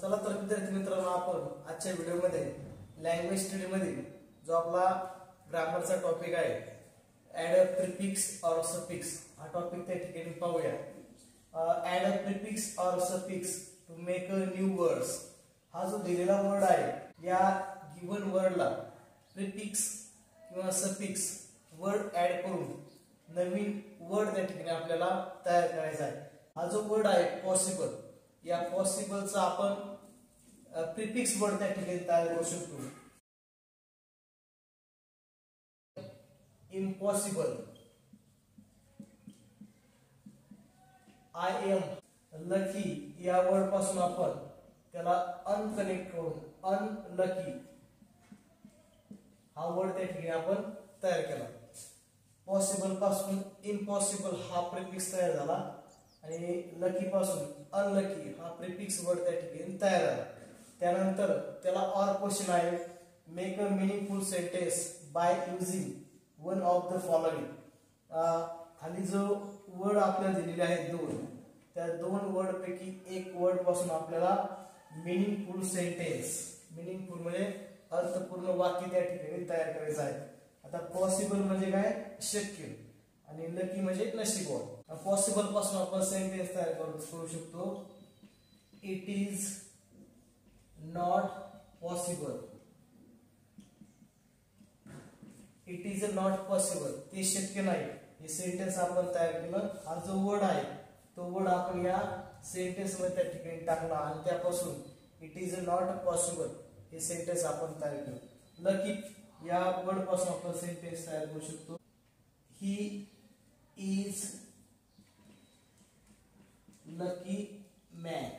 चला तर विद्यार्थी मित्रांनो, आपण आजच्या व्हिडिओमध्ये लँग्वेज स्टडी मध्ये जो आपला ग्रामरचा टॉपिक आहे add a prefix or suffix हा टॉपिक त्या ठिकाणी पाहूया. Add a prefix or suffix to make a new words. हा जो दिलेला वर्ड आहे या गिवन वर्डला प्रिफिक्स किंवा सफिक्स वर्ड ऍड करून नवीन वर्ड त्या ठिकाणी आपल्याला तयार करायचा आहे. हा जो वर्ड आहे पॉसिबल, या पॉसिबलचा आपण प्रिफिक्स वर्ड त्या ठिकाणी तयार करू शकतो. इम्पॉसिबल, आय एम, लकी या वर्ड पासून आपण त्याला अनकनेक्ट करून अनलकी हा वर्ड त्या ठिकाणी आपण तयार केला. पॉसिबल पासून इम्पॉसिबल हा प्रिफिक्स तयार झाला आणि लकी पासून अनलकी हा प्रिफिक्स वर्ड त्या ठिकाणी तयार झाला. त्यानंतर त्याला ऑर क्वेश्चन आहे, make a meaningful sentence by using one of the following. खाली जो वर्ड आपल्याला दिलेले आहेत दोन, त्या दोन वर्ड पैकी एक वर्ड पासून आपल्याला मीनिंगफुल सेंटेन्स, मीनिंगफुल म्हणजे अर्थपूर्ण वाक्य त्या ठिकाणी तयार करायचं आहे. आता पॉसिबल म्हणजे काय, शक्य, आणि लकी म्हणजे नशीबवान. पॉसिबल पासून आपण सेंटेन्स तयार करू शकतो. It is not possible. It is not possible, ते शक्य नाही. हे सेंटेन्स आपण तयार केलं. हा जो वर्ड आहे तो वर्ड आपण या सेंटेन्स मध्ये त्या ठिकाणी टाकला आणि त्यापासून इट इज नॉट पॉसिबल हे सेंटेन्स आपण तयार केलं. लकी या वर्ड पासून आपण सेंटेन्स तयार करू शकतो. He is lucky man.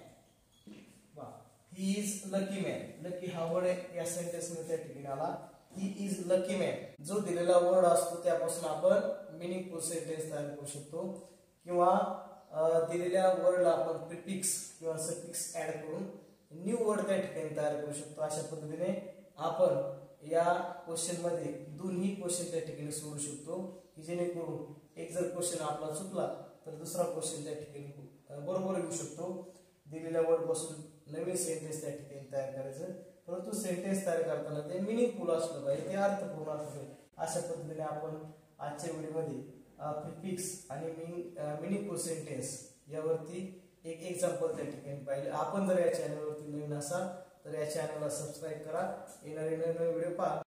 He is lucky man, lucky हा वर्ड या सेंटेन्स मध्ये त्या ठिकाणी आला. ही इज लकी मॅन जो दिलेला वर्ड असतो त्यापासून आपण मीनिंगफुल सेंटेन्स तयार करू शकतो, किंवा दिलेल्या वर्डला आपण प्रिफिक्स किंवा सफिक्स ऍड करून न्यू वर्ड त्या ठिकाणी तयार करू शकतो. अशा पद्धतीने आपण या क्वेश्चन मध्ये दोन्ही क्वेश्चन त्या ठिकाणी सोडू शकतो, की जेणेकरून एक जर क्वेश्चन आपला चुकला तर दुसरा क्वेश्चन त्या ठिकाणी बरोबर येऊ शकतो. दिलेल्या वर्ड पासून नवीन सेंटेन्स त्या ठिकाणी तयार करायचं, परंतु सेंटेन्स तयार करताना ते मिनिंगफुल असलं पाहिजे, ते अर्थपूर्ण असलं पाहिजे. अशा पद्धतीने आपण आजच्या व्हिडिओमध्ये प्रिफिक्स आणि मिनिंगफुल सेंटेन्स यावरती एक एक्झाम्पल त्या ठिकाणी पाहिले. आपण जर या चॅनलवरती नवीन असाल तर या चॅनलला सबस्क्राईब करा, येणारे नवीन व्हिडिओ पहा.